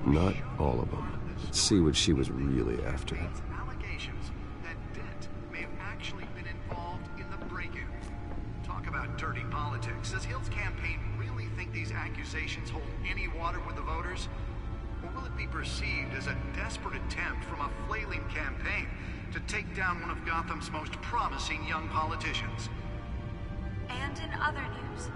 Not all of them. Let's see what she was really after. Allegations that Dent may have actually been involved in the break-in. Talk about dirty politics. Does Hill's campaign really think these accusations hold any water with the voters? Or will it be perceived as a desperate attempt from a flailing campaign to take down one of Gotham's most promising young politicians? And in other news,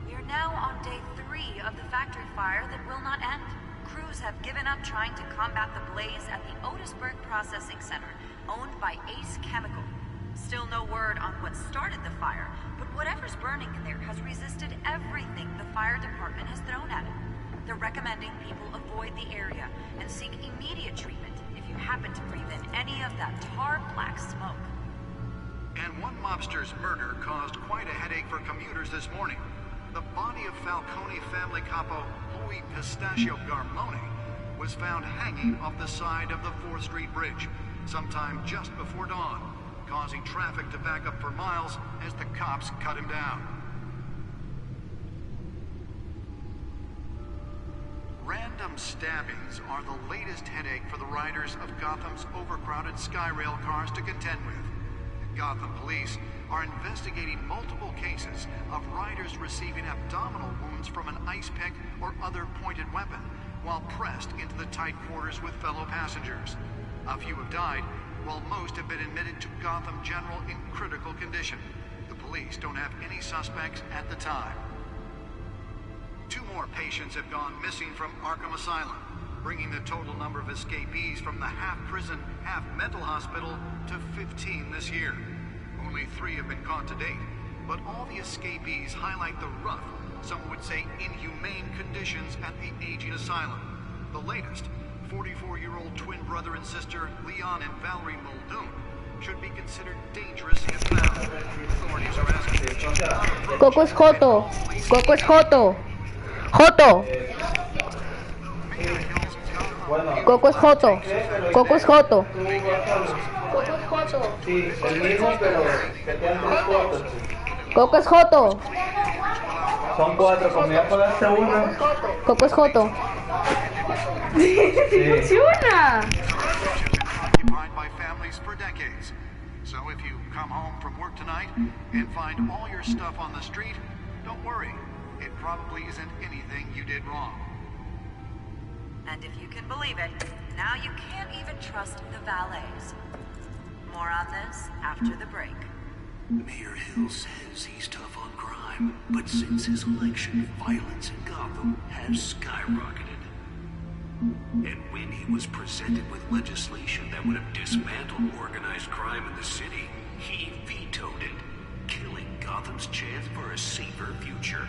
we are now on day 3 of the factory fire that will not end. Crews have given up trying to combat the blaze at the Otisburg Processing Center, owned by Ace Chemical. Still no word on what started the fire, but whatever's burning in there has resisted everything the fire department has thrown at it. They're recommending people avoid the area and seek immediate treatment if you happen to breathe in any of that tar black smoke. And one mobster's murder caused quite a headache for commuters this morning. The body of Falcone family capo Louis Pistachio Garmone was found hanging off the side of the 4th Street Bridge sometime just before dawn, causing traffic to back up for miles as the cops cut him down. Random stabbings are the latest headache for the riders of Gotham's overcrowded Skyrail cars to contend with. Gotham police are investigating multiple cases of riders receiving abdominal wounds from an ice pick or other pointed weapon while pressed into the tight quarters with fellow passengers. A few have died, while most have been admitted to Gotham General in critical condition. The police don't have any suspects at the time. 2 more patients have gone missing from Arkham Asylum, bringing the total number of escapees from the half-prison, half-mental hospital to 15 this year. Only 3 have been caught to date, but all the escapees highlight the rough, some would say inhumane conditions at the aging asylum. The latest, 44-year-old twin brother and sister Leon and Valerie Muldoon, should be considered dangerous if found. Authorities are asking... Coco's Joto! Coco's Joto! Joto! Coco's Joto! Coco's Joto! Sí, el mismo, pero que te dan 3 cuartos. Coco's Joto! Son 4, como ya pagaste una. Coco's Joto! Sí. ¡Funciona! Occupied by families for decades. So if you come home from work tonight and find all your stuff on the street, don't worry. It probably isn't anything you did wrong. And if you can believe it, now you can't even trust the valets. More on this after the break. Mayor Hill says he's tough on crime, but since his election, violence in Gotham has skyrocketed. And when he was presented with legislation that would have dismantled organized crime in the city, he vetoed it, killing Gotham's chance for a safer future.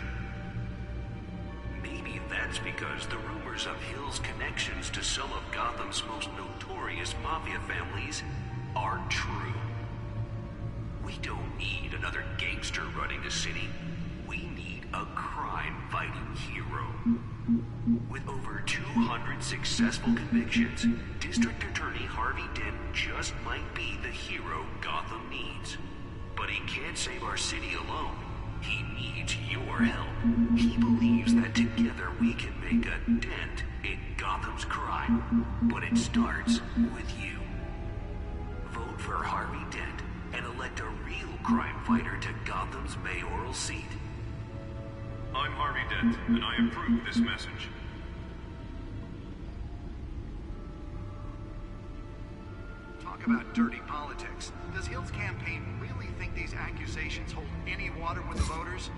Maybe that's because the rumors of Hill's connections to some of Gotham's most notorious mafia families are true. We don't need another gangster running the city. We need a crime-fighting hero. With over 200 successful convictions, District Attorney Harvey Dent just might be the hero Gotham needs. But he can't save our city alone. He needs your help. He believes that together we can make a dent in Gotham's crime. But it starts with you. Vote for Harvey Dent and elect a real crime fighter to Gotham's mayoral seat. I'm Harvey Dent, and I approve this message. Talk about dirty politics. Does Hill's campaign really think these accusations hold any water with the voters?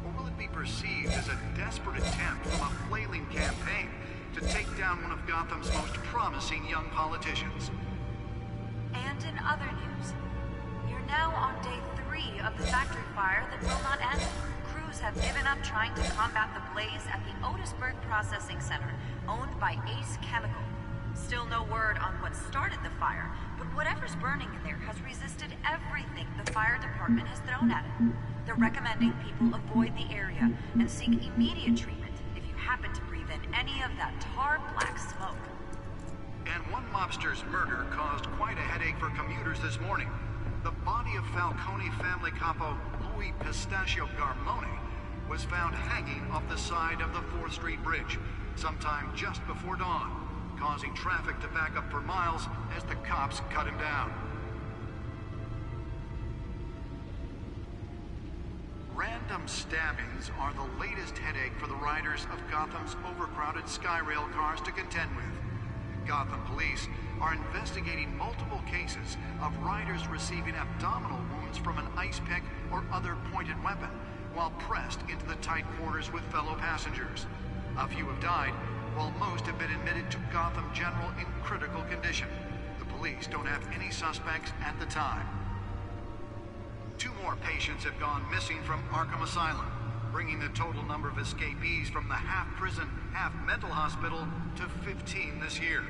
Or will it be perceived as a desperate attempt from a flailing campaign to take down one of Gotham's most promising young politicians? And in other news, we are now on day 3 of the factory fire that will not end. Crews have given up trying to combat the blaze at the Otisburg Processing Center, owned by Ace Chemical. Still no word on what started the fire, but whatever's burning in there has resisted everything the fire department has thrown at it. They're recommending people avoid the area and seek immediate treatment if you happen to breathe in any of that tar black smoke. And one mobster's murder caused quite a headache for commuters this morning. The body of Falcone family capo Louis Pistachio Garmone was found hanging off the side of the 4th Street Bridge sometime just before dawn, causing traffic to back up for miles as the cops cut him down. Random stabbings are the latest headache for the riders of Gotham's overcrowded Skyrail cars to contend with. Gotham police are investigating multiple cases of riders receiving abdominal wounds from an ice pick or other pointed weapon while pressed into the tight quarters with fellow passengers. A few have died, while most have been admitted to Gotham General in critical condition. The police don't have any suspects at the time. 2 more patients have gone missing from Arkham Asylum, bringing the total number of escapees from the half-prison, half-mental hospital to 15 this year.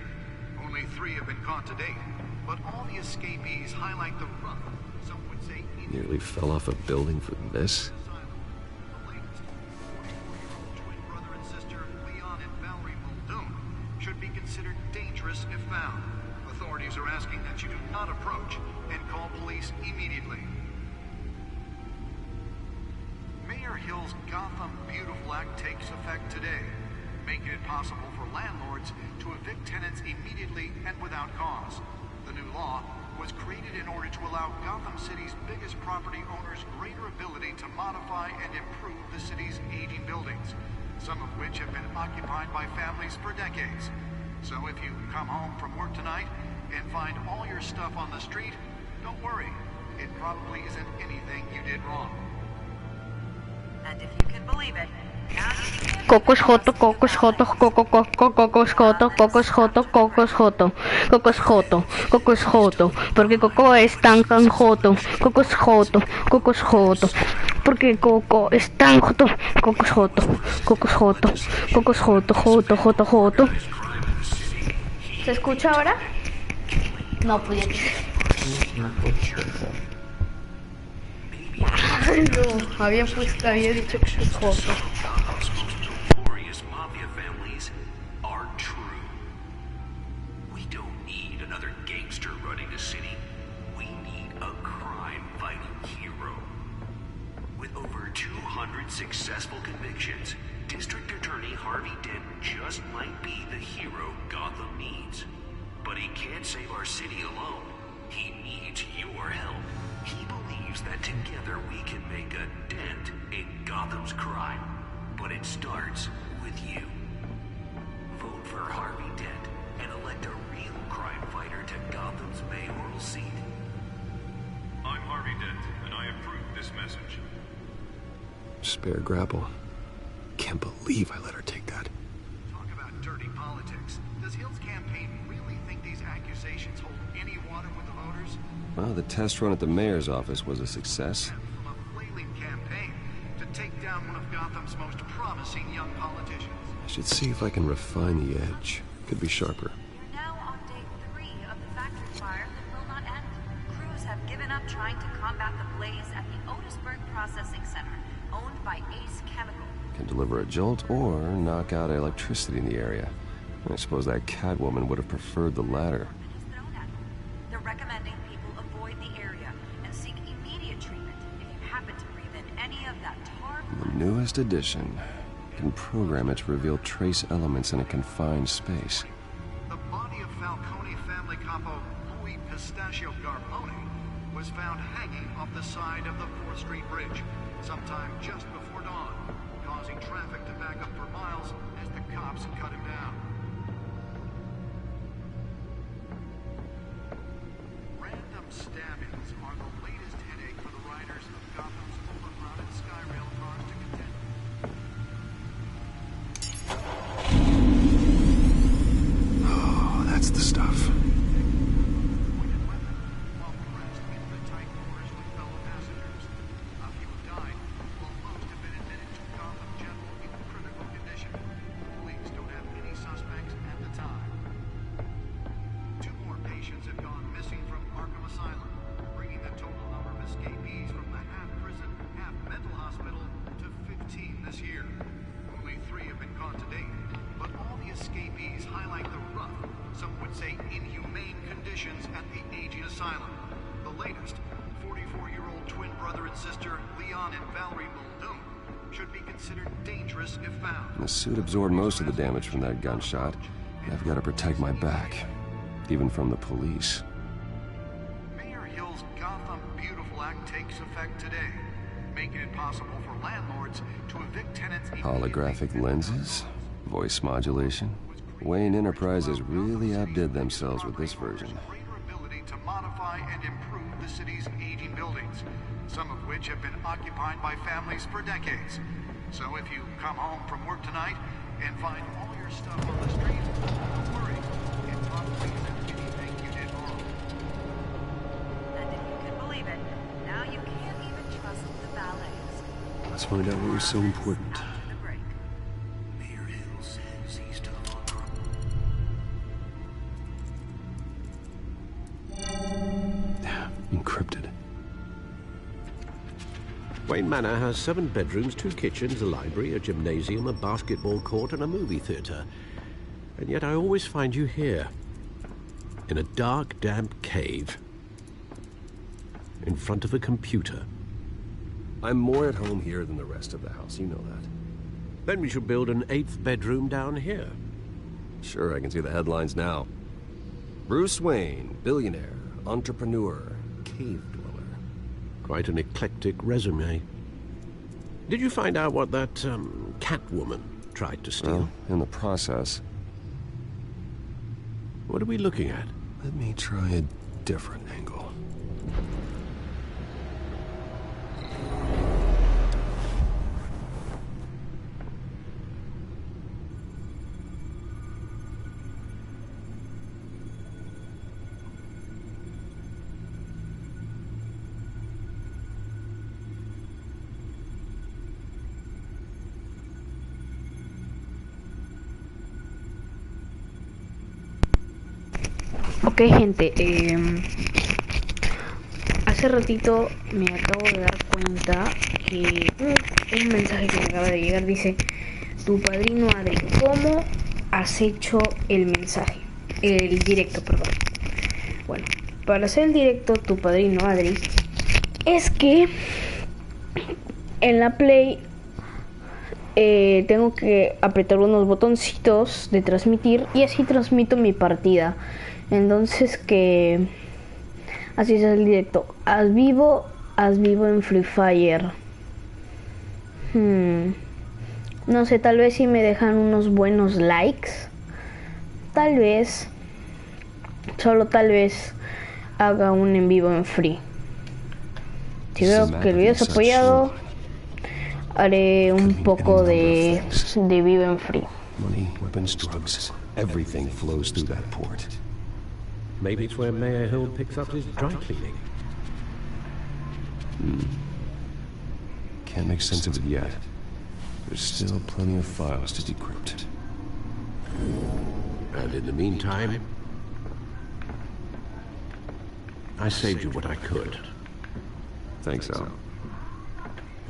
Only 3 have been caught to date, but all the escapees highlight the rough, some would say... Nearly fell off a building for this? The latest, 44-year-old twin brother and sister, Leon and Valerie Muldoon, should be considered dangerous if found. Authorities are asking that you do not approach and call police immediately. Mayor Hill's Gotham Beautiful Act takes effect today, making it possible for landlords to evict tenants immediately and without cause. The new law was created in order to allow Gotham City's biggest property owners greater ability to modify and improve the city's aging buildings, some of which have been occupied by families for decades. So if you come home from work tonight and find all your stuff on the street, don't worry. It probably isn't anything you did wrong. And if you can believe it, now you can Cocos Joto, Cocos Joto, Cocos Joto, Cocos Joto, Cocos Joto, Cocos Joto, Cocos Joto, porque Coco es tan joto, Cocos Joto, Cocos Joto, porque Coco es tan joto, Cocos Joto, Cocos Joto, Cocos Joto, Joto, Joto, Joto. ¿Se escucha ahora? No, pues Ay, no, había dicho Cocos Joto. Gotham's most notorious mafia families are true. We don't need another gangster running the city. We need a crime-fighting hero. With over 200 successful convictions, District Attorney Harvey Dent just might be the hero Gotham needs. But he can't save our city alone. He needs your help. He believes that together we can make a dent in Gotham's crime. But it starts with you. Vote for Harvey Dent and elect a real crime fighter to Gotham's mayoral seat. I'm Harvey Dent, and I approve this message. Spare grapple. Can't believe I let her take that. Talk about dirty politics. Does Hill's campaign really think these accusations hold any water with the voters? Well, the test run at the mayor's office was a success. From a flailing campaign to take down one of Gotham's most promising young politicians. I should see if I can refine the edge. Could be sharper. You're now on day 3 of the factory fire that will not end. Crews have given up trying to combat the blaze at the Otisburg Processing Center, owned by Ace Chemical. Can deliver a jolt or knock out electricity in the area. I suppose that Catwoman would have preferred the latter. Has thrown at them. They're recommending people avoid the area and seek immediate treatment if you happen to breathe in any of that tar. The newest edition can program it to reveal trace elements in a confined space. The body of Falcone family capo Louis Pistachio Garbone was found hanging off the side of the 4th Street Bridge sometime just before dawn, causing traffic to back up for miles as the cops cut him down. Random stabbings are the latest headache for the riders of Gotham's overcrowded Skyrail cars to contend with. Oh, that's the stuff. Pointed weapon while pressed into the tight quarters with fellow passengers. A few have died, while most have been admitted to Gotham General in critical condition. Police don't have any suspects at the time. 2 more patients have gone missing from Arkham Asylum, bringing the total number of escapees from the half-prison, half-mental hospital to 15 this year. Only 3 have been caught to date, but all the escapees highlight the rough, some would say inhumane conditions at the aging asylum. The latest, 44-year-old twin brother and sister Leon and Valerie Muldoon, should be considered dangerous if found. The suit absorbed most of the damage from that gunshot. I've got to protect my back, even from the police. Mayor Hill's Gotham Beautiful Act takes effect today, making it possible for landlords to evict tenants. Holographic lenses? Voice modulation? Wayne Enterprises really outdid themselves with this version. Greater ability to modify and improve the city's aging buildings, some of which have been occupied by families for decades. So if you come home from work tonight and find all your stuff on the street, don't worry. It probably isn't anything you did wrong. And if you can believe it, now you can't even trust the valets. Let's find out what was so important. After the break. Mayor Hill says he's tough on crime. Encrypted. Wayne Manor has 7 bedrooms, 2 kitchens, a library, a gymnasium, a basketball court, and a movie theater. And yet I always find you here, in a dark, damp cave, in front of a computer. I'm more at home here than the rest of the house, you know that. Then we should build an 8th bedroom down here. Sure, I can see the headlines now. Bruce Wayne, billionaire, entrepreneur, cave dweller. Quite an eclectic resume. Did you find out what that, Catwoman tried to steal? Well, in the process. What are we looking at? Let me try a different angle. Ok, gente, hace ratito me acabo de dar cuenta que un mensaje que me acaba de llegar dice: tu padrino Adri, ¿cómo has hecho el mensaje? El directo, perdón. Bueno, para hacer el directo, tu padrino Adri, es que en la Play tengo que apretar unos botoncitos de transmitir y así transmito mi partida. Entonces que así es el directo. Haz vivo en Free Fire. No sé, tal vez si me dejan unos buenos likes. Tal vez, solo tal vez, haga un en vivo en Free. Si veo que el video es apoyado, haré un poco de vivo en Free. Money, weapons, drugs, everything flows through that port. Maybe it's where Mayor Hill picks up his dry cleaning. Can't make sense of it yet. There's still plenty of files to decrypt. And in the meantime, I saved you what I could. Thanks, Al.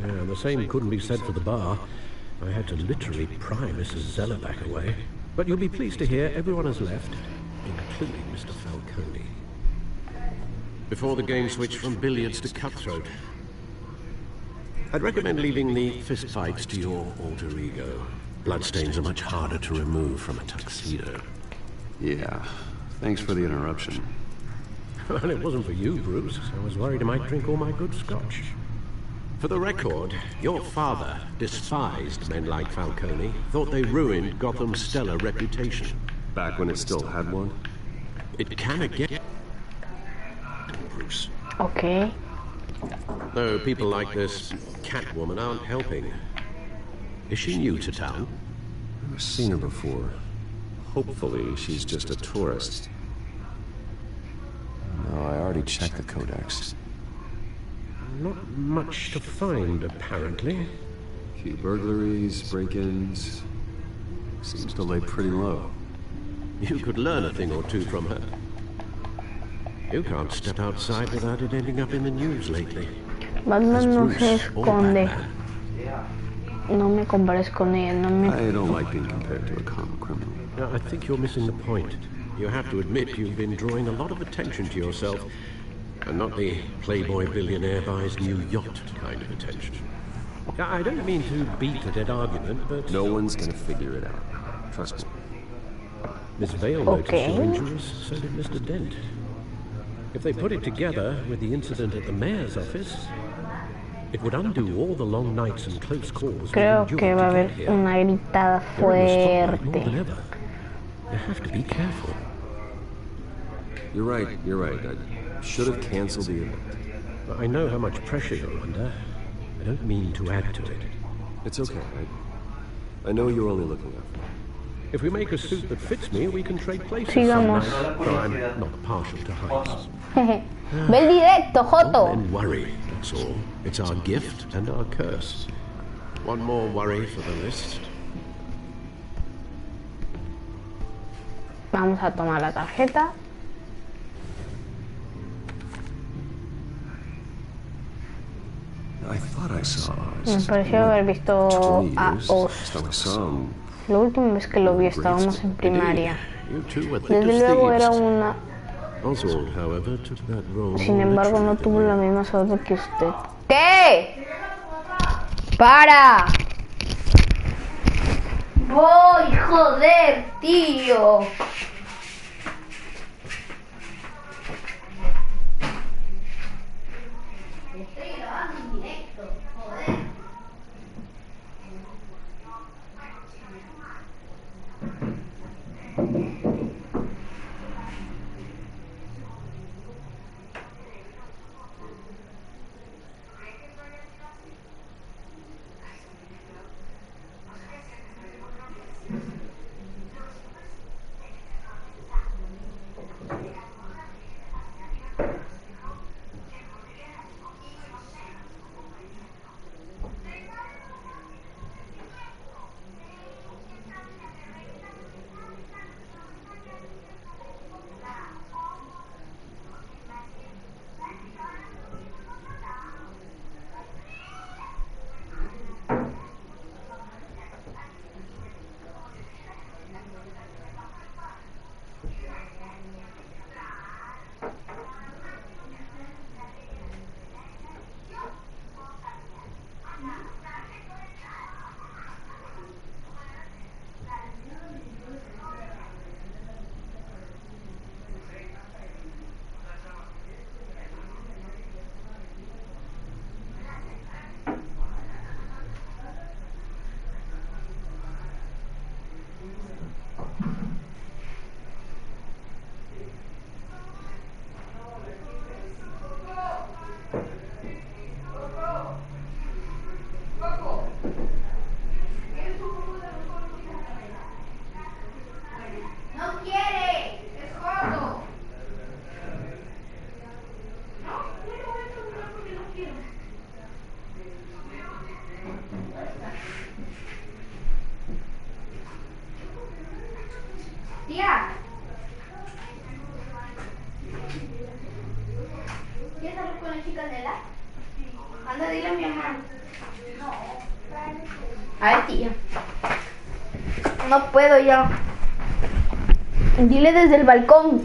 Yeah, the same couldn't be said for the bar. I had to literally pry Mrs. Zellerback away. But you'll be pleased to hear everyone has left, including Mr. Falcone. Before the game switched from billiards to cutthroat. I'd recommend leaving the fistfights to your alter ego. Bloodstains are much harder to remove from a tuxedo. Yeah, thanks for the interruption. Well, it wasn't for you, Bruce. I was worried I might drink all my good scotch. For the record, your father despised men like Falcone, thought they ruined Gotham's stellar reputation. Back when it still had one? It can again, Bruce. Okay. Though people like this Catwoman aren't helping. Is she new to town? I've seen her before. Hopefully, she's just a tourist. No, I already checked the codex. Not much to find, apparently. Few burglaries, break-ins. Seems to lay pretty low. You could learn a thing or two from her. You can't step outside without it ending up in the news lately. Batman no Bruce se or esconde. Batman. No me compares con ella, no me... I don't like being compared to a common criminal. No, I think you're missing the point. You have to admit you've been drawing a lot of attention to yourself, and not the playboy billionaire buys new yacht kind of attention. I don't mean to beat a dead argument, but... No one's gonna figure it out. Trust me. Miss Vale noticed your injuries, so did Mr. Dent. If they put it together with the incident at the mayor's office, it would undo all the long nights and close calls. Creo que va a haber una gritada fuerte. You have to be careful. You're right. I should have canceled the event. I know how much pressure you're under. I don't mean to add to it. It's okay. I know you're only looking after me. If we make a suit that fits me, we can trade places. Sigamos. Though I'm not partial to heights. Ve el directo, Joto. Don't worry, that's all. It's our gift and our curse. One more worry for the list. Vamos a tomar la tarjeta. I thought I saw Me pareció haber visto a Oz. La última vez que lo vi estábamos en primaria. Desde luego era una... Sin embargo, no tuvo la misma suerte que usted. ¿Qué? ¡Para! ¡Voy, joder, tío! Tía. ¿Quieres hablar con la chica Nela? Anda, dile a mi hermano. A ver, tía. No puedo ya. Dile desde el balcón.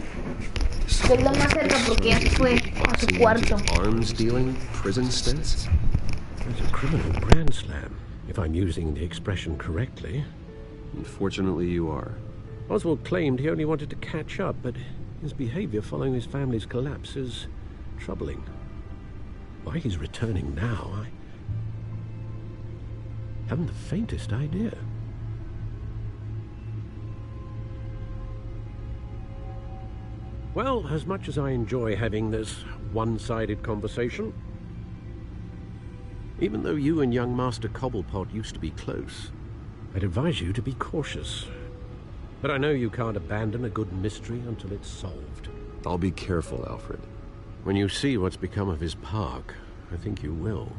Que es lo más cerca porque ya se fue a su cuarto. Arms dealing, prison stints? It's a criminal grand slam, if I'm using the expression correctly. Unfortunately, you are. Oswald claimed he only wanted to catch up, but his behavior following his family's collapse is troubling. Why he's returning now, I haven't the faintest idea. Well, as much as I enjoy having this one-sided conversation, even though you and young Master Cobblepot used to be close, I'd advise you to be cautious. But I know you can't abandon a good mystery until it's solved. I'll be careful, Alfred. When you see what's become of his park, I think you will.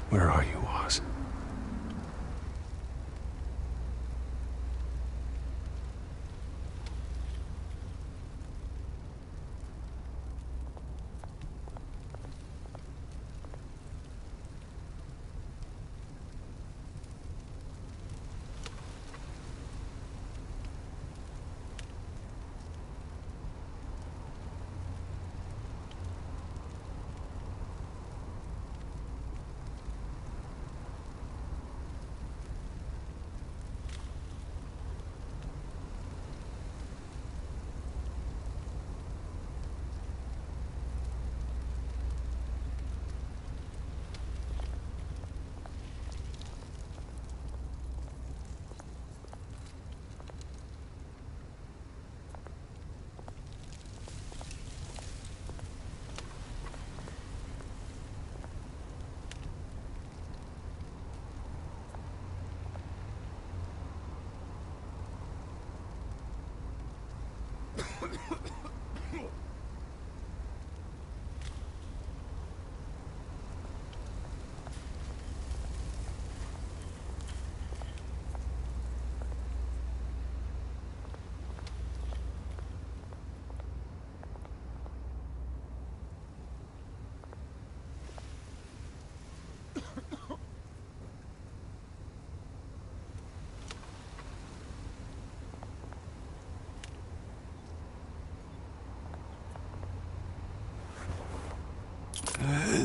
Where are you, Oz?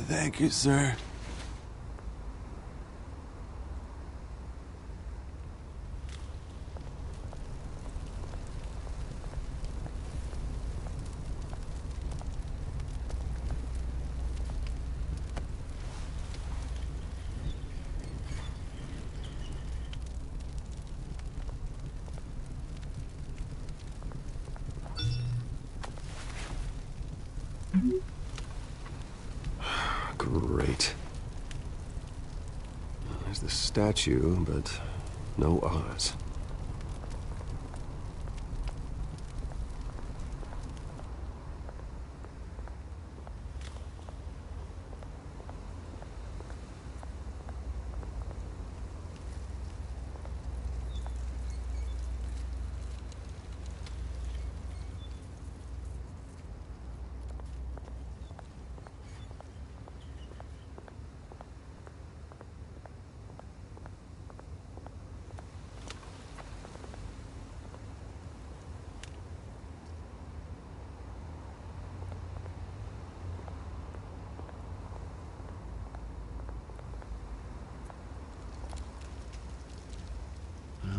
Thank you, sir. Great. There's the statue, but no Oz.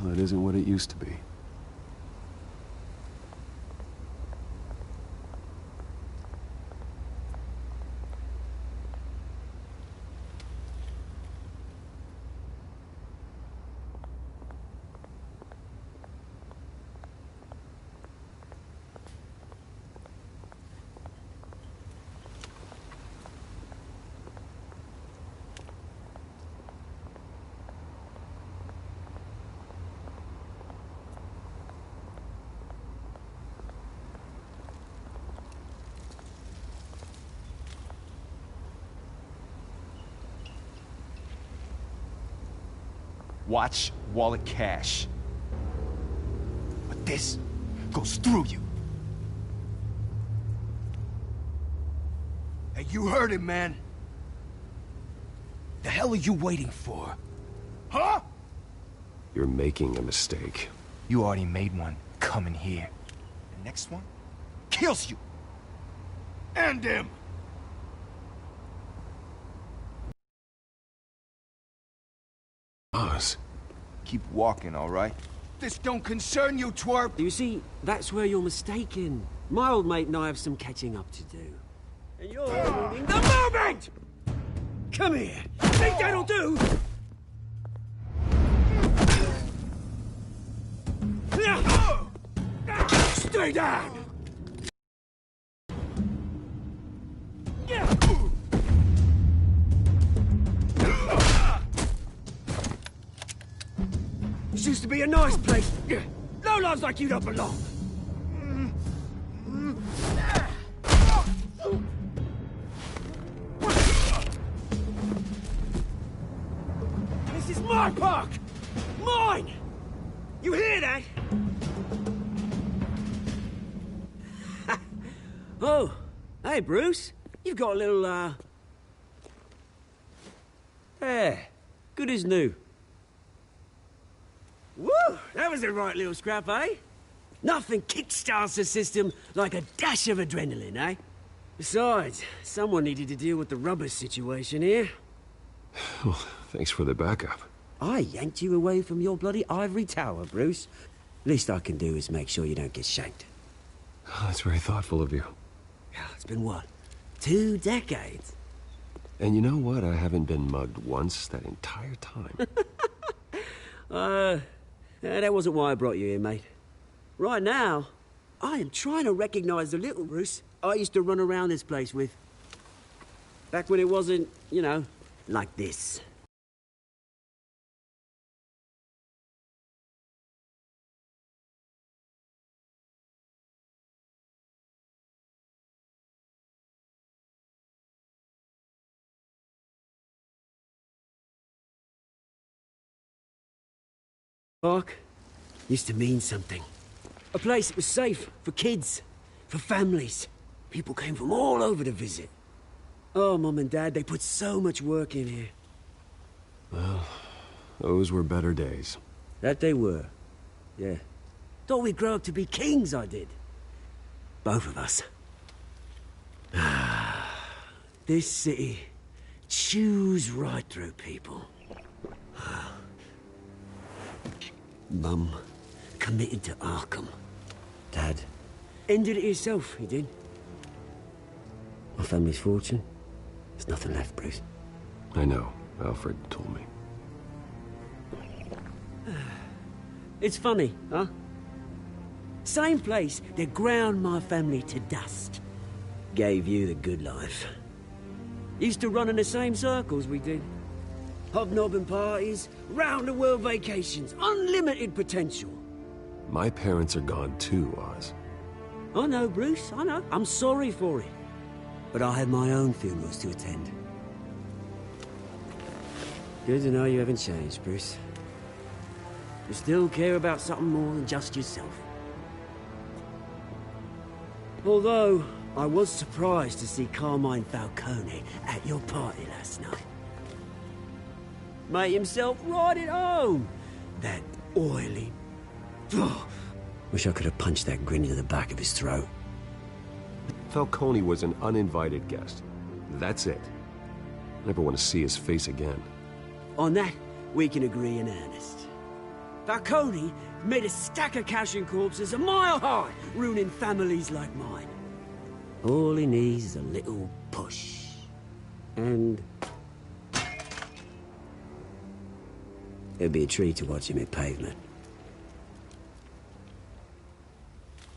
Well, it isn't what it used to be. Watch wallet cash. But this goes through you. Hey, you heard it, man. The hell are you waiting for? Huh? You're making a mistake. You already made one coming here. The next one kills you. And him. Oz. Keep walking, all right? This don't concern you, twerp! You see, that's where you're mistaken. My old mate and I have some catching up to do. And you're ruining the moment! Come here! Think that'll do? Stay down! This used to be a nice place. No loves like you don't belong. my park! Mine! You hear that? Oh, hey, Bruce. You've got a little, Yeah, good as new. Woo! That was a right little scrap, eh? Nothing kickstarts the system like a dash of adrenaline, eh? Besides, someone needed to deal with the rubber situation here. Well, thanks for the backup. I yanked you away from your bloody ivory tower, Bruce. Least I can do is make sure you don't get shanked. Oh, that's very thoughtful of you. Yeah, it's been what? 2 decades? And you know what? I haven't been mugged once that entire time. That wasn't why I brought you here, mate. Right now, I am trying to recognize the little Bruce I used to run around this place with. Back when it wasn't, you know, like this. Park used to mean something. A place that was safe for kids, for families. People came from all over to visit. Oh, Mum and Dad, they put so much work in here. Well, those were better days. That they were. Yeah. Thought we'd grow up to be kings, I did. Both of us. This city chews right through people. Mum committed to Arkham. Dad ended it himself, he did. My family's fortune, there's nothing left, Bruce. I know. Alfred told me. It's funny, huh? Same place that ground my family to dust. Gave you the good life. Used to run in the same circles we did. Hobnobbing parties, round-the-world vacations, unlimited potential. My parents are gone too, Oz. I know, Bruce, I know. I'm sorry for it. But I had my own funerals to attend. Good to know you haven't changed, Bruce. You still care about something more than just yourself. Although, I was surprised to see Carmine Falcone at your party last night. Made himself right at home. That oily... Oh, wish I could have punched that grin into the back of his throat. Falcone was an uninvited guest. That's it. Never want to see his face again. On that, we can agree in earnest. Falcone made a stack of cash and corpses a mile high, ruining families like mine. All he needs is a little push. And... it'd be a treat to watch him hit pavement.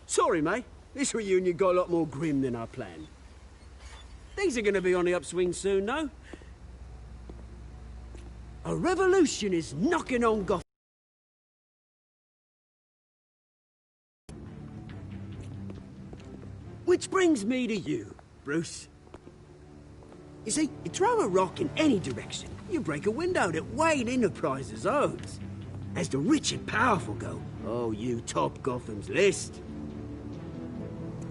Sorry, mate. This reunion got a lot more grim than I planned. Things are gonna be on the upswing soon, though. A revolution is knocking on Gotham. Which brings me to you, Bruce. You see, you throw a rock in any direction, you break a window that Wayne Enterprises owns. As the rich and powerful go, oh, you top Gotham's list.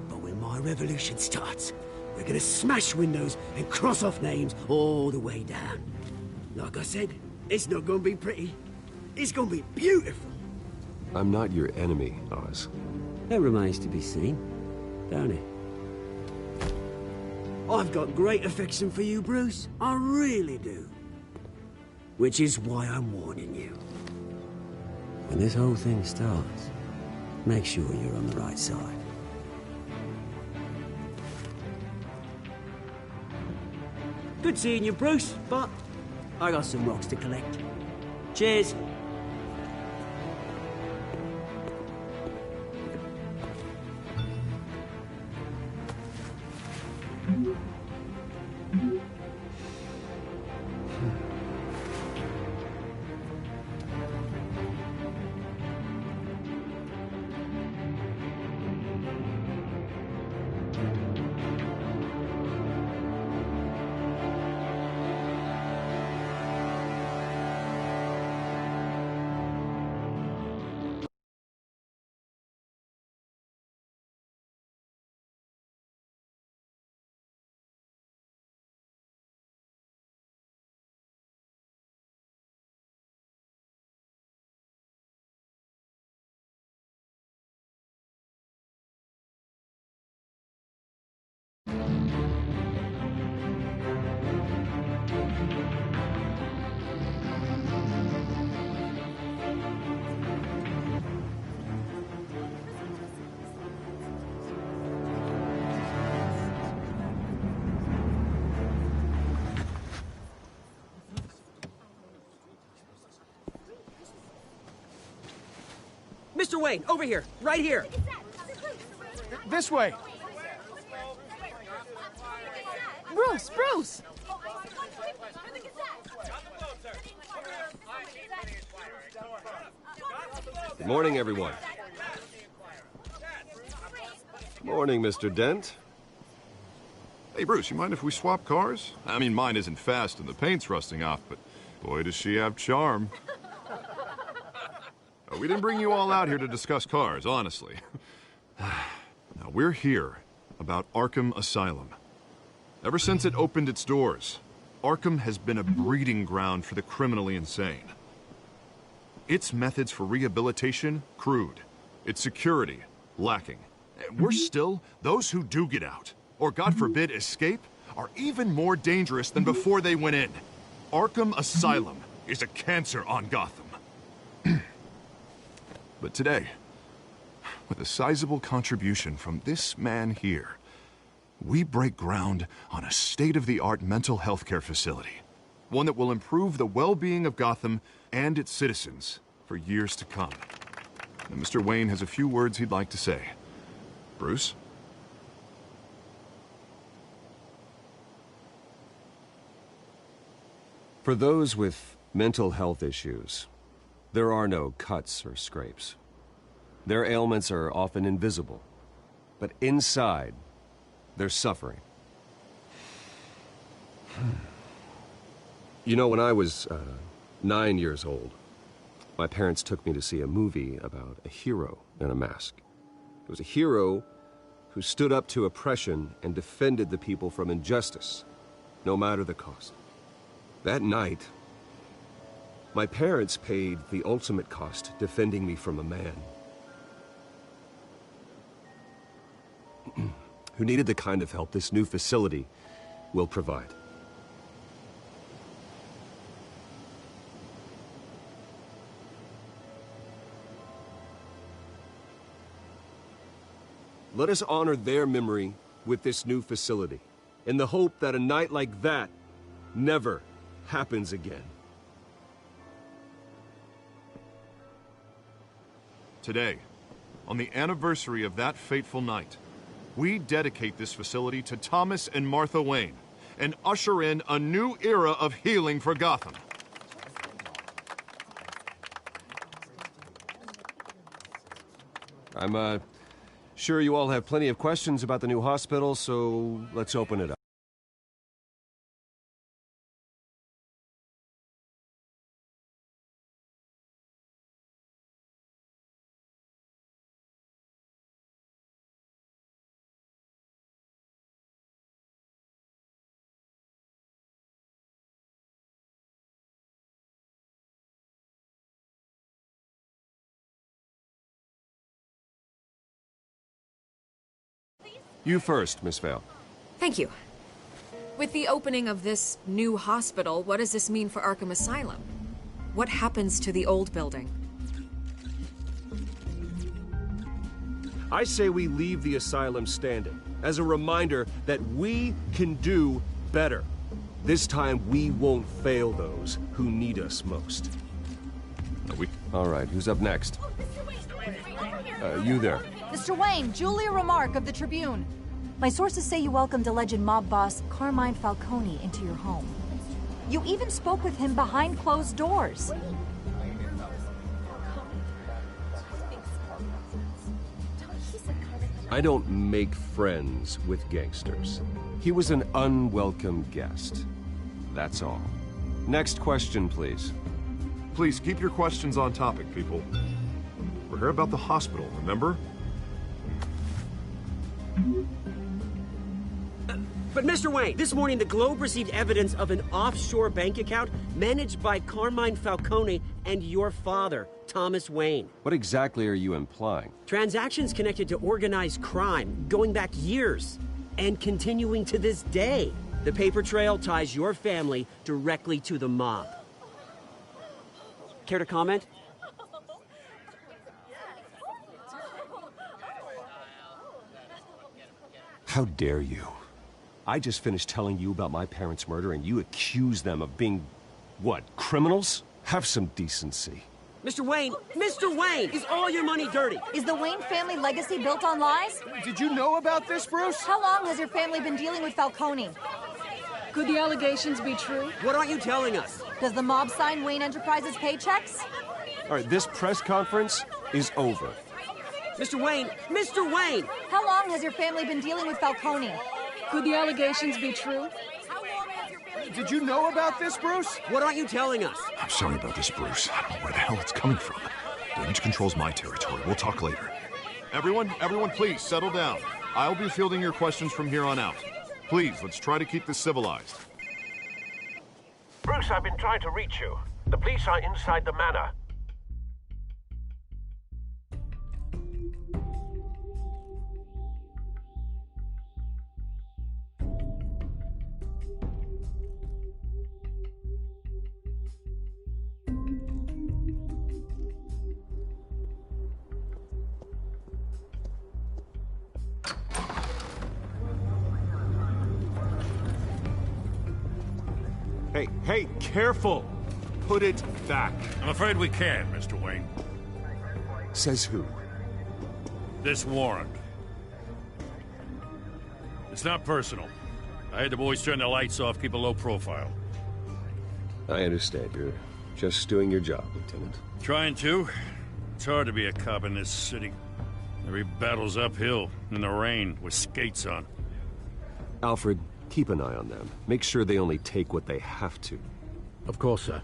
But when my revolution starts, we're gonna smash windows and cross off names all the way down. Like I said, it's not gonna be pretty. It's gonna be beautiful. I'm not your enemy, Oz. That remains to be seen, don't it? I've got great affection for you, Bruce. I really do. Which is why I'm warning you. When this whole thing starts, make sure you're on the right side. Good seeing you, Bruce, but I got some rocks to collect. Cheers. Mr. Wayne, over here, right here. This way. Bruce! Good morning, everyone. Morning, Mr. Dent. Hey, Bruce, you mind if we swap cars? I mean, mine isn't fast and the paint's rusting off, but boy, does she have charm. We didn't bring you all out here to discuss cars, honestly. Now, we're here about Arkham Asylum. Ever since it opened its doors, Arkham has been a breeding ground for the criminally insane. Its methods for rehabilitation, crude. Its security, lacking. And worse still, those who do get out, or God forbid escape, are even more dangerous than before they went in. Arkham Asylum is a cancer on Gotham. But today, with a sizable contribution from this man here, we break ground on a state-of-the-art mental health care facility. One that will improve the well-being of Gotham and its citizens for years to come. And Mr. Wayne has a few words he'd like to say. Bruce? For those with mental health issues, there are no cuts or scrapes. Their ailments are often invisible, but inside, they're suffering. You know, when I was 9 years old, my parents took me to see a movie about a hero in a mask. It was a hero who stood up to oppression and defended the people from injustice, no matter the cost. That night, my parents paid the ultimate cost defending me from a man who needed the kind of help this new facility will provide. Let us honor their memory with this new facility, in the hope that a night like that never happens again. Today, on the anniversary of that fateful night, we dedicate this facility to Thomas and Martha Wayne and usher in a new era of healing for Gotham. I'm sure you all have plenty of questions about the new hospital, so let's open it up. You first, Miss Vale. Thank you. With the opening of this new hospital, what does this mean for Arkham Asylum? What happens to the old building? I say we leave the asylum standing, as a reminder that we can do better. This time, we won't fail those who need us most. All right, who's up next? You there. Mr. Wayne, Julia Remark of the Tribune. My sources say you welcomed alleged mob boss Carmine Falcone into your home. You even spoke with him behind closed doors. I don't make friends with gangsters. He was an unwelcome guest. That's all. Next question, please. Please keep your questions on topic, people. We're here about the hospital, remember? But Mr. Wayne, this morning the Globe received evidence of an offshore bank account managed by Carmine Falcone and your father, Thomas Wayne. What exactly are you implying? Transactions connected to organized crime going back years and continuing to this day. The paper trail ties your family directly to the mob. Care to comment? How dare you? I just finished telling you about my parents' murder and you accuse them of being, what, criminals? Have some decency. Mr. Wayne! Mr. Wayne! Is all your money dirty? Is the Wayne family legacy built on lies? Did you know about this, Bruce? How long has your family been dealing with Falcone? Could the allegations be true? What aren't you telling us? Does the mob sign Wayne Enterprises paychecks? All right, this press conference is over. Mr. Wayne! Mr. Wayne! How long has your family been dealing with Falcone? Could the allegations be true? Did you know about this, Bruce? What aren't you telling us? I'm sorry about this, Bruce. I don't know where the hell it's coming from. Damage control's my territory. We'll talk later. Everyone, please, settle down. I'll be fielding your questions from here on out. Please, let's try to keep this civilized. Bruce, I've been trying to reach you. The police are inside the manor. Hey, careful! Put it back. I'm afraid we can't, Mr. Wayne. Says who? This warrant. It's not personal. I had the boys turn the lights off, keep a low profile. I understand. You're just doing your job, Lieutenant. Trying to. It's hard to be a cop in this city. Every battle's uphill, in the rain, with skates on. Alfred, keep an eye on them. Make sure they only take what they have to. Of course, sir.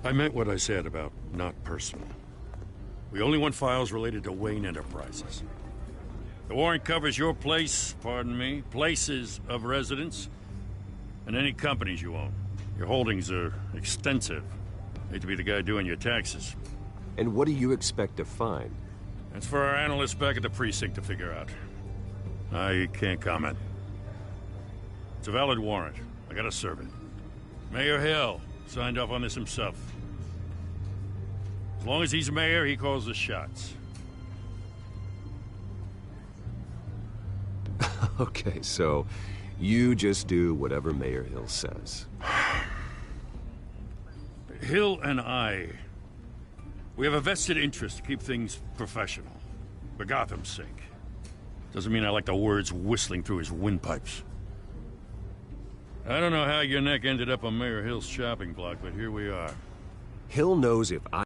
I meant what I said about not personal. We only want files related to Wayne Enterprises. The warrant covers your place, pardon me, places of residence, and any companies you own. Your holdings are extensive. Hate to be the guy doing your taxes. And what do you expect to find? That's for our analysts back at the precinct to figure out. I can't comment. It's a valid warrant. I gotta serve it. Mayor Hill signed off on this himself. As long as he's mayor, he calls the shots. Okay, so you just do whatever Mayor Hill says. Hill and we have a vested interest to keep things professional. For Gotham's sake. Doesn't mean I like the words whistling through his windpipes. I don't know how your neck ended up on Mayor Hill's shopping block, but here we are. Hill knows if I...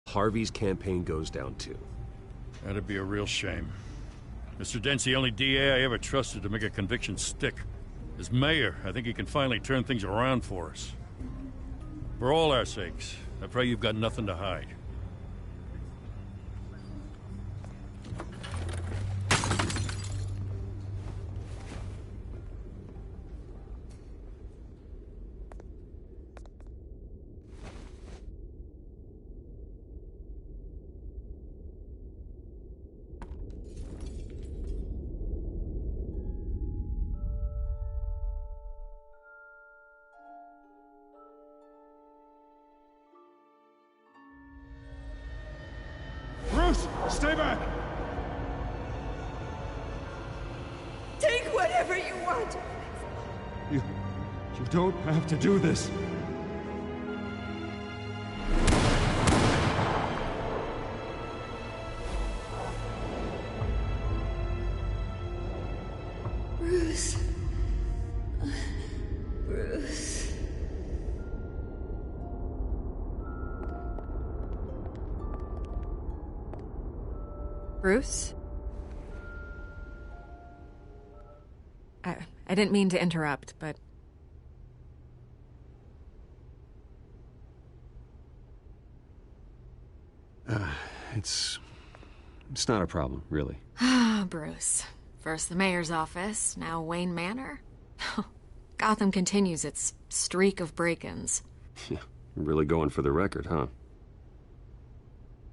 Harvey's campaign goes down too. That'd be a real shame. Mr. Dent's the only DA I ever trusted to make a conviction stick. As mayor, I think he can finally turn things around for us. For all our sakes, I pray you've got nothing to hide. Bruce, stay back! Take whatever you want. You don't have to do this. Bruce. Bruce. Bruce? I didn't mean to interrupt, but... It's not a problem, really. Ah, Bruce. First the mayor's office, now Wayne Manor. Gotham continues its streak of break-ins. Yeah, you're really going for the record, huh?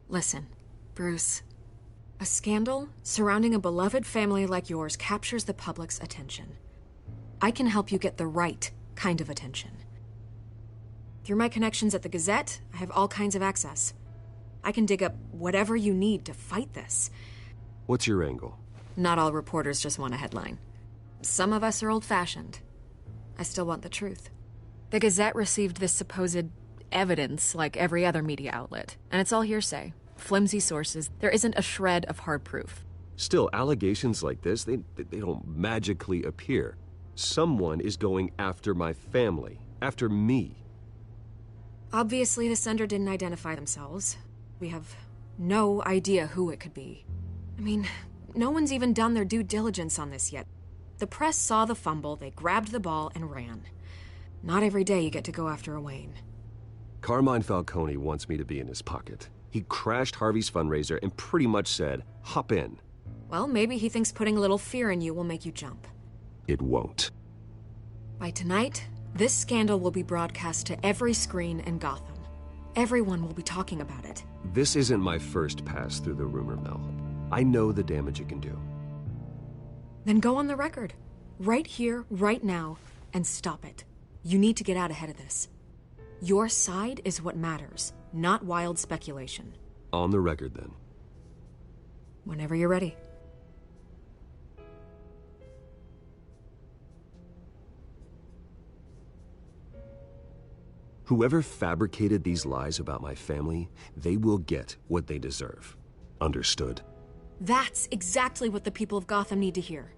Listen, Bruce. A scandal surrounding a beloved family like yours captures the public's attention. I can help you get the right kind of attention. Through my connections at the Gazette, I have all kinds of access. I can dig up whatever you need to fight this. What's your angle? Not all reporters just want a headline. Some of us are old-fashioned. I still want the truth. The Gazette received this supposed evidence like every other media outlet, and it's all hearsay. Flimsy sources. There isn't a shred of hard proof. Still, allegations like this, they don't magically appear. Someone is going after my family, after me. Obviously, the sender didn't identify themselves. We have no idea who it could be. I mean, no one's even done their due diligence on this yet. The press saw the fumble, they grabbed the ball and ran. Not every day you get to go after a Wayne. Carmine Falcone wants me to be in his pocket. He crashed Harvey's fundraiser and pretty much said, hop in. Well, maybe he thinks putting a little fear in you will make you jump. It won't. By tonight, this scandal will be broadcast to every screen in Gotham. Everyone will be talking about it. This isn't my first pass through the rumor mill. I know the damage it can do. Then go on the record. Right here, right now, and stop it. You need to get out ahead of this. Your side is what matters, not wild speculation. On the record, then. Whenever you're ready. Whoever fabricated these lies about my family, they will get what they deserve. Understood? That's exactly what the people of Gotham need to hear.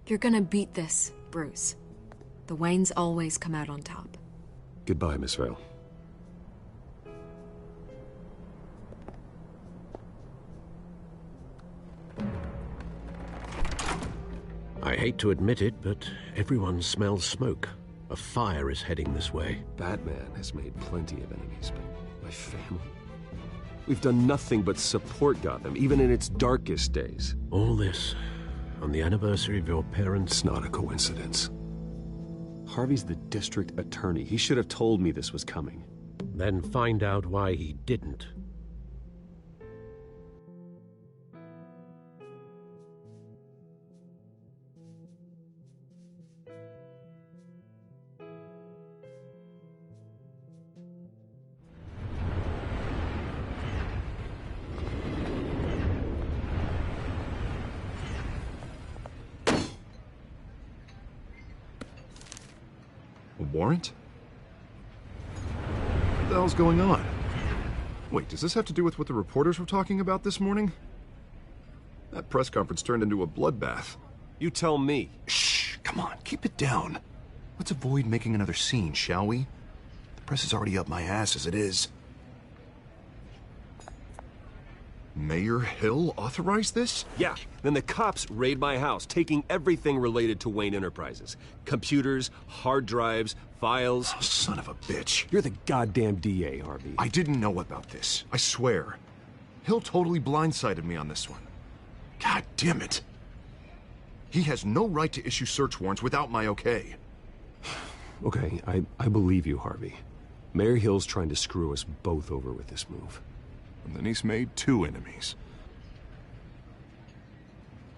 You're gonna beat this, Bruce. The Waynes always come out on top. Goodbye, Miss Vale. I hate to admit it, but everyone smells smoke. A fire is heading this way. Batman has made plenty of enemies, but my family... We've done nothing but support Gotham, even in its darkest days. All this on the anniversary of your parents'... It's not a coincidence. Harvey's the district attorney. He should have told me this was coming. Then find out why he didn't. Warrant? What the hell's going on? Wait, does this have to do with what the reporters were talking about this morning? That press conference turned into a bloodbath. You tell me. Shh, come on, keep it down. Let's avoid making another scene, shall we? The press is already up my ass as it is. Mayor Hill authorized this? Yeah, then the cops raid my house, taking everything related to Wayne Enterprises. Computers, hard drives, files. Oh, son of a bitch. You're the goddamn DA, Harvey. I didn't know about this, I swear. Hill totally blindsided me on this one. God damn it. He has no right to issue search warrants without my okay. Okay, I believe you, Harvey. Mayor Hill's trying to screw us both over with this move. And then he's made 2 enemies.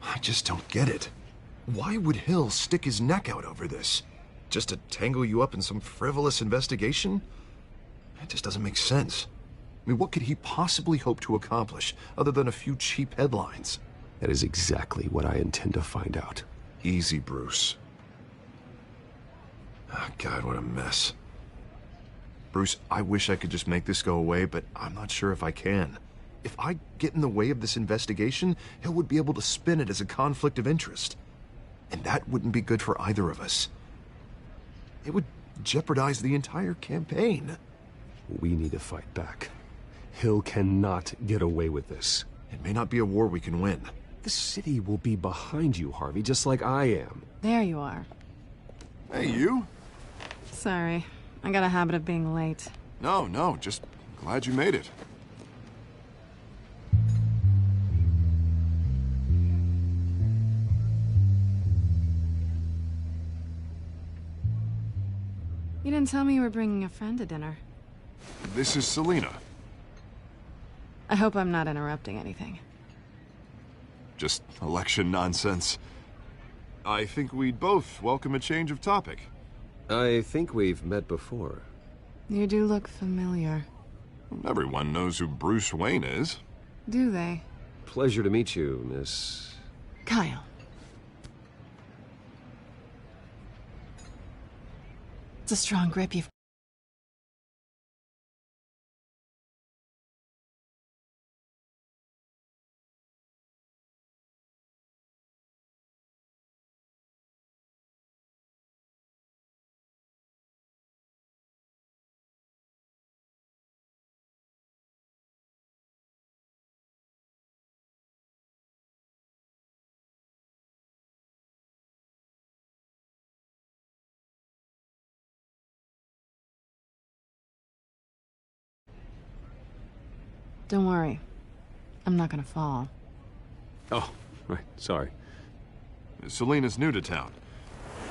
I just don't get it. Why would Hill stick his neck out over this? Just to tangle you up in some frivolous investigation? It just doesn't make sense. I mean, what could he possibly hope to accomplish other than a few cheap headlines? That is exactly what I intend to find out. Easy, Bruce. Oh, God, what a mess. Bruce, I wish I could just make this go away, but I'm not sure if I can. If I get in the way of this investigation, Hill would be able to spin it as a conflict of interest. And that wouldn't be good for either of us. It would jeopardize the entire campaign. We need to fight back. Hill cannot get away with this. It may not be a war we can win. The city will be behind you, Harvey, just like I am. There you are. Hey, you? Sorry. I got a habit of being late. No, just glad you made it. You didn't tell me you were bringing a friend to dinner. This is Selina. I hope I'm not interrupting anything. Just election nonsense. I think we'd both welcome a change of topic. I think we've met before. You do look familiar. Everyone knows who Bruce Wayne is. Do they? Pleasure to meet you, Miss... Kyle. It's a strong grip you've... Don't worry. I'm not gonna fall. Oh, right. Sorry. Selina's new to town.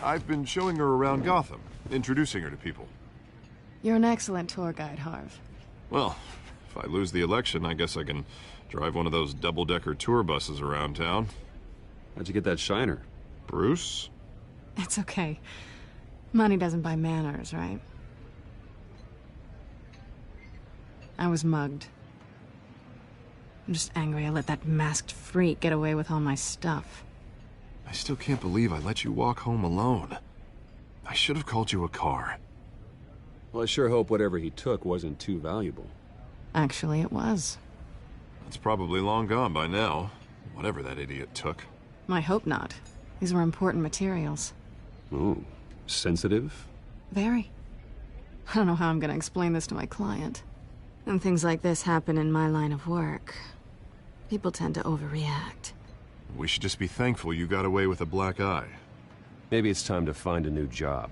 I've been showing her around Gotham, introducing her to people. You're an excellent tour guide, Harv. Well, if I lose the election, I guess I can drive one of those double-decker tour buses around town. How'd you get that shiner? Bruce? It's okay. Money doesn't buy manners, right? I was mugged. I'm just angry I let that masked freak get away with all my stuff. I still can't believe I let you walk home alone. I should have called you a car. Well, I sure hope whatever he took wasn't too valuable. Actually, it was. It's probably long gone by now, whatever that idiot took. I hope not. These were important materials. Ooh, sensitive? Very. I don't know how I'm gonna explain this to my client. When things like this happen in my line of work, people tend to overreact. We should just be thankful you got away with a black eye. Maybe it's time to find a new job.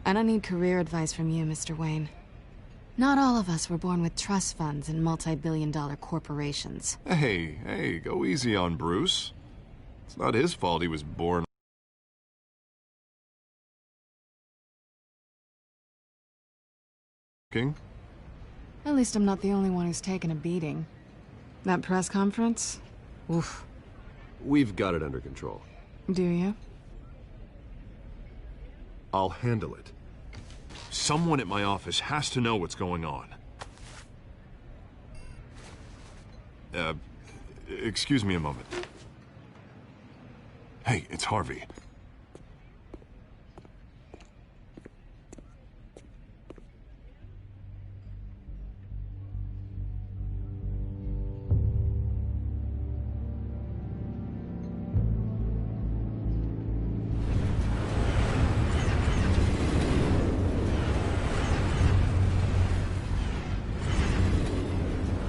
I don't need career advice from you, Mr. Wayne. Not all of us were born with trust funds and multi-billion-dollar corporations. Hey, go easy on Bruce. It's not his fault he was born... King? At least I'm not the only one who's taken a beating. That press conference? Oof. We've got it under control. Do you? I'll handle it. Someone at my office has to know what's going on. Excuse me a moment. Hey, it's Harvey.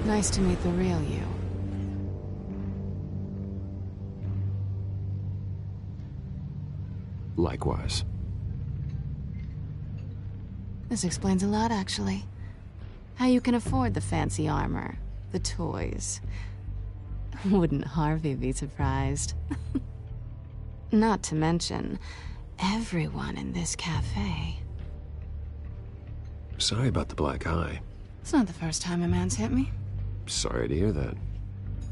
Nice to meet the real you. Likewise. This explains a lot, actually. How you can afford the fancy armor, the toys. Wouldn't Harvey be surprised? Not to mention, everyone in this cafe. Sorry about the black eye. It's not the first time a man's hit me. Sorry to hear that.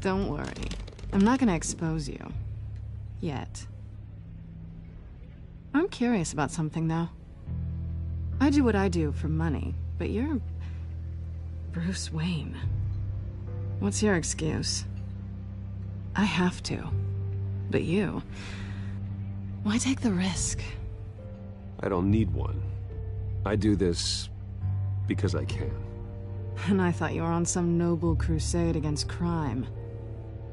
Don't worry. I'm not gonna expose you. Yet. I'm curious about something, though. I do what I do for money, but you're... Bruce Wayne. What's your excuse? I have to. But you... Why take the risk? I don't need one. I do this because I can. And I thought you were on some noble crusade against crime.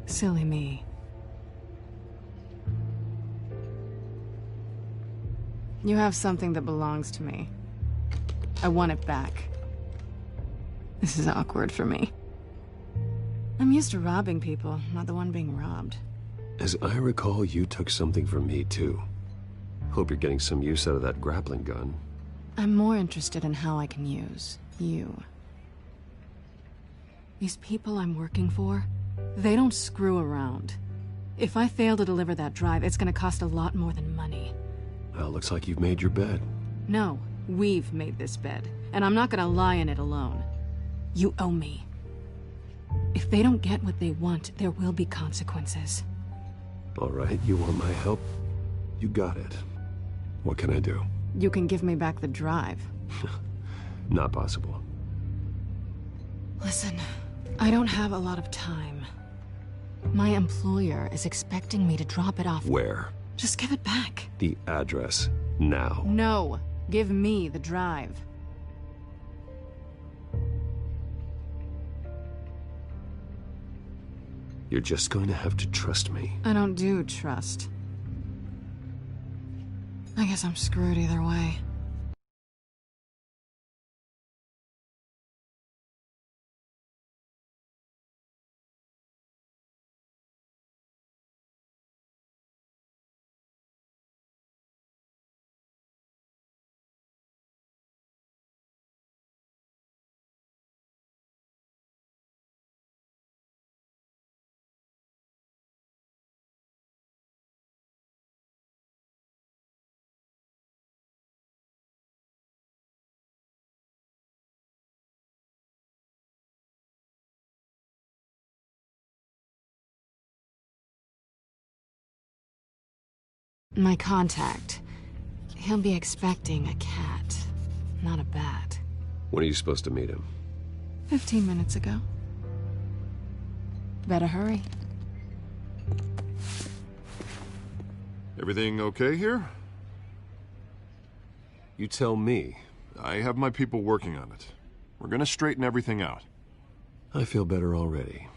Silly me. You have something that belongs to me. I want it back. This is awkward for me. I'm used to robbing people, not the one being robbed. As I recall, you took something from me, too. Hope you're getting some use out of that grappling gun. I'm more interested in how I can use you. These people I'm working for, they don't screw around. If I fail to deliver that drive, it's gonna cost a lot more than money. Well, looks like you've made your bed. No, we've made this bed, and I'm not gonna lie in it alone. You owe me. If they don't get what they want, there will be consequences. All right, you want my help? You got it. What can I do? You can give me back the drive. Not possible. Listen, I don't have a lot of time. My employer is expecting me to drop it off. Where? Just give it back. The address, now. No, give me the drive. You're just going to have to trust me. I don't do trust. I guess I'm screwed either way. My contact. He'll be expecting a cat, not a bat. When are you supposed to meet him? 15 minutes ago. Better hurry. Everything okay here? You tell me. I have my people working on it. We're gonna straighten everything out. I feel better already.